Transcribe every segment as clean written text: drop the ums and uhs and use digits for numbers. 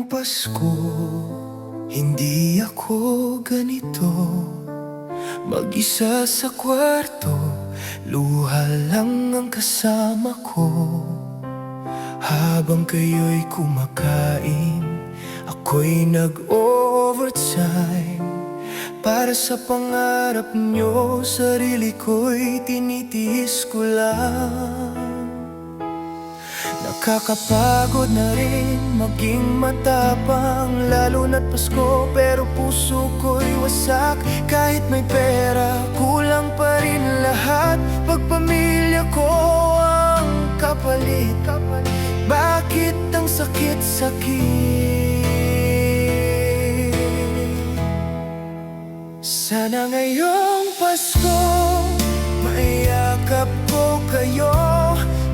Pasko, hindi ako ganito. Mag-isa sa kwarto, luha lang ang kasama ko. Habang kayo'y kumakain, ako'y nag-overtime. Para sa pangarap nyo, sarili ko'y tinitiis ko lang. Nakakapagod na rin maging matapang, lalo na't Pasko, pero puso ko'y wasak. Kahit may pera, kulang pa rin lahat. Pagpamilya ko ang kapalit. Bakit ang sakit-sakit? Sana ngayong Pasko, mayakap ko kayo.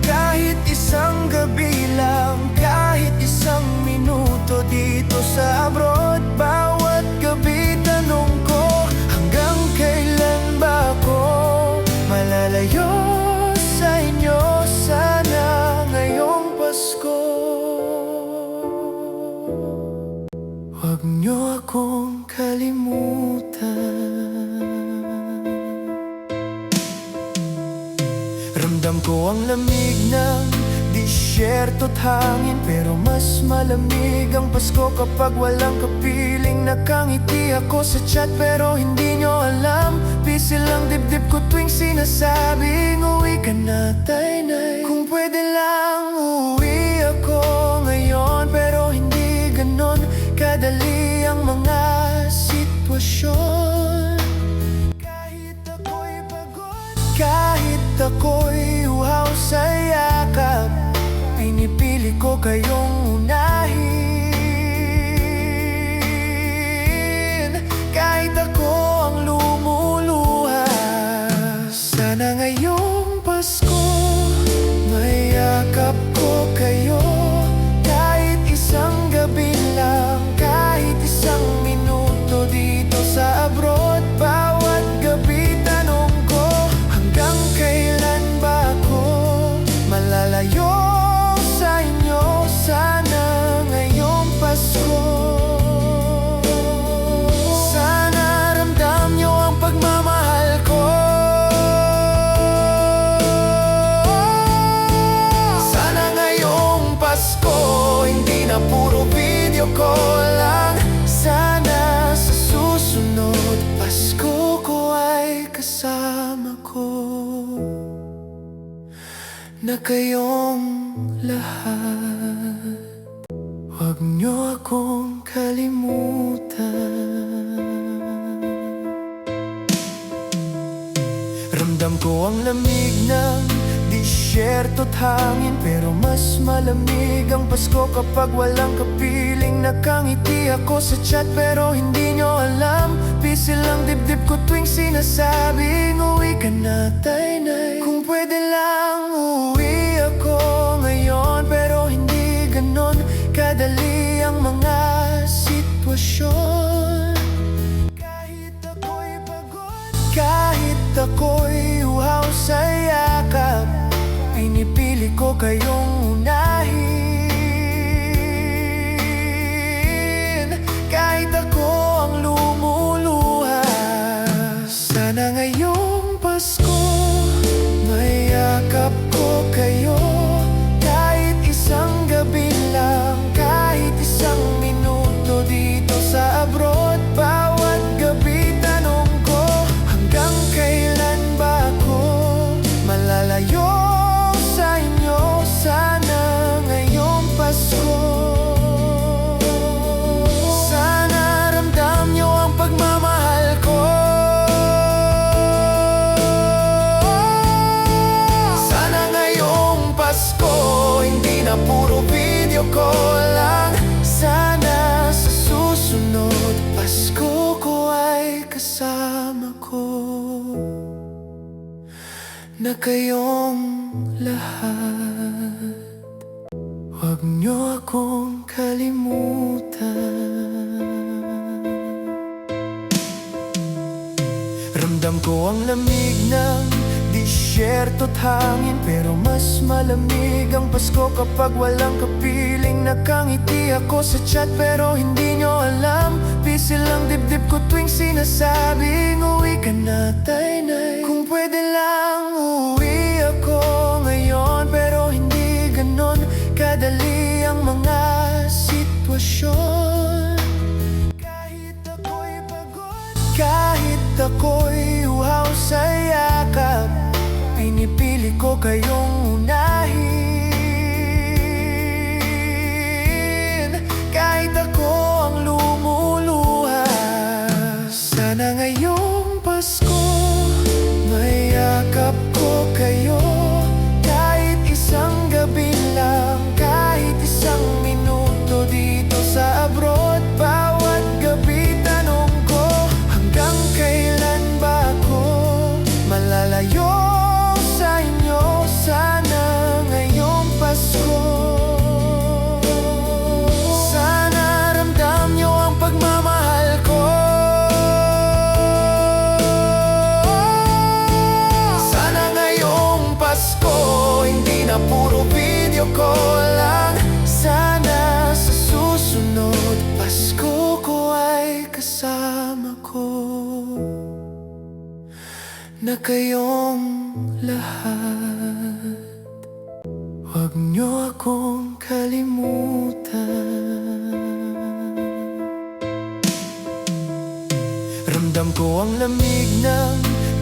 Kahit isang gabi lang, kahit isang minuto dito sa abroad. Bawat gabi tanong ko, hanggang kailan ba ako malalayo sa inyo? Sana ngayong Pasko, huwag niyo akong kalimutan. Ramdam ko ang lamig ng disyerto't hangin, pero mas malamig ang Pasko kapag walang kapiling. Nakangiti ako sa chat pero hindi nyo alam, busy lang dibdib ko tuwing sinasabing uwi ka na, tainay. Kung pwede lang uwi ako ngayon, pero hindi ganon kadali ang mga sitwasyon. Kahit ako'y pagod, kahit ako'y uhaw sa yakap, pinipili ko kayong unahin. Kahit ako ang lumuluha, sana ngayong Pasko, mayakap ko kayo. Kahit isang gabi lang, kahit isang minuto dito sa abroad. Bawat gabi tanong ko, hanggang kailan ba ako malalayo sa inyo? Sana ngayong Pasko, sana ramdam nyo ang pagmamahal ko. Sana ngayong Pasko, hindi na puro video call lang. Sana sa susunod Pasko ko ay kasama ko na kayong lahat. Huwag niyo akong kalimutan. Ramdam ko ang lamig ng disyerto't hangin, pero mas malamig ang Pasko kapag walang kapiling. Nakangiti ako sa chat pero hindi nyo alam, busy lang dibdib ko tuwing sinasabing uwi ka na, tainay. Kung pwede lang uwi ako ngayon, pero hindi ganon kadali ang mga sitwasyon. Kahit ako'y pagod, kahit ako'y uhaw sa yakap, pinipili ko kayong unahin. Kahit ako ang lumuluha, sana ngayong Pasko, mayakap ko kayo. Kahit isang gabi lang, kahit isang minuto dito sa abroad. Bawat gabi tanong ko, hanggang kailan ba ako malalayo sa inyo? Sana ngayong Pasko, sana ramdam nyo ang pagmamahal ko. Sana ngayong Pasko, hindi na puro video call lang. Sana sa susunod Pasko ko ay kasama ko na kayong lahat. Huwag niyo akong kalimutan. Ramdam ko ang lamig ng disyerto't hangin, pero mas malamig ang Pasko kapag walang kapiling. Nakangiti ako sa chat pero hindi nyo alam, busy lang dibdib ko tuwing sinasabing uwi ka na, Tainay. Kung pwede lang uwi ako ngayon, pero hindi ganon kadali ang mga sitwasyon. Kahit ako'y pagod, kahit ako'y uhaw sa yakap, pinipili ko kayong unahin. Kahit ako ang lumuluha, sana ngayong Pasko mayakap ko kayo. Kahit isang gabi lang, kahit isang minuto dito sa abroad. Bawat gabi tanong ko, hanggang kailan ba ako malalayo sa inyo? Sana ngayong Pasko, sana ramdam nyo ang pagmamahal ko. Sana ngayong Pasko hindi na puro video call lang. Sana sa susunod Pasko ko ay kasama ko na kayong lahat. Huwag niyo akong kalimutan. Ramdam ko ang lamig ng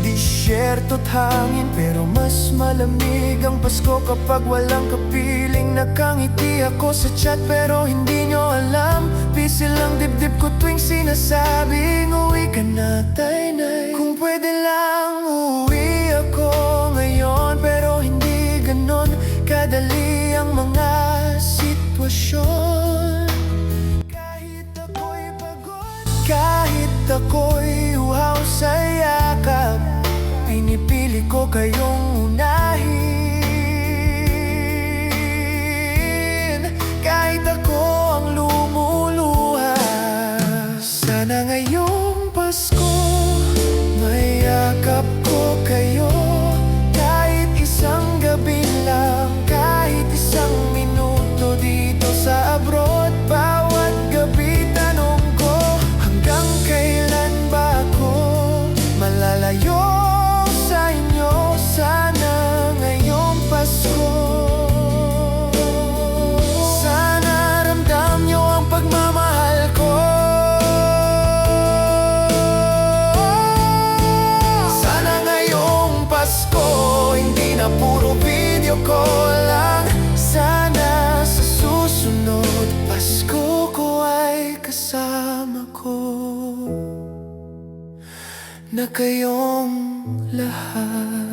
disyerto't hangin, pero mas malamig ang Pasko kapag walang kapiling. Nakangiti ako sa chat pero hindi nyo alam, busy lang dibdib ko tuwing sinasabing uwi ka na, Tainay. Kung pwede lang uwi ako ngayon, pero hindi ganon kadali ang mga sitwasyon. Kahit ako'y pagod, kahit ako'y uhaw sa yakap, pinipili ko kayong unahin. Kahit ako ang lumuluha, sana ngayong Pasko mayakap ko kayo. Kahit isang gabi lang, kahit isang minuto dito sa abroad. Bawat gabi tanong ko, hanggang kailan ba ako malalayo sa inyo? Sana ngayong Pasko, sana ramdam nyo ang pagmamahal ko. Sana ngayong Pasko hindi na puro video call lang. Sana sa susunod Pasko ko ay kasama ko na kayong lahat.